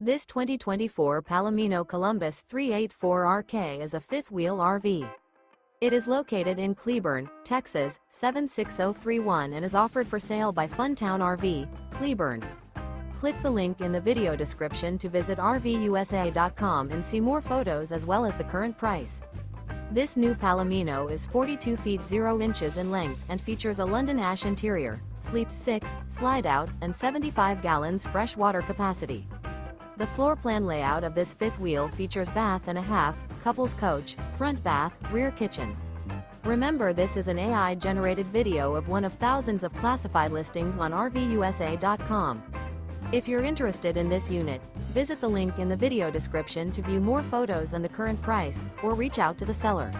This 2024 Palomino Columbus 384RK is a fifth-wheel RV. It is located in Cleburne, Texas, 76031 and is offered for sale by Funtown RV, Cleburne. Click the link in the video description to visit RVUSA.com and see more photos as well as the current price. This new Palomino is 42 feet 0 inches in length and features a London ash interior, sleeps 6, slide-out, and 75 gallons fresh water capacity. The floor plan layout of this fifth wheel features bath and a half, couples coach, front bath, rear kitchen. Remember, this is an AI-generated video of one of thousands of classified listings on RVUSA.com. If you're interested in this unit, visit the link in the video description to view more photos and the current price, or reach out to the seller.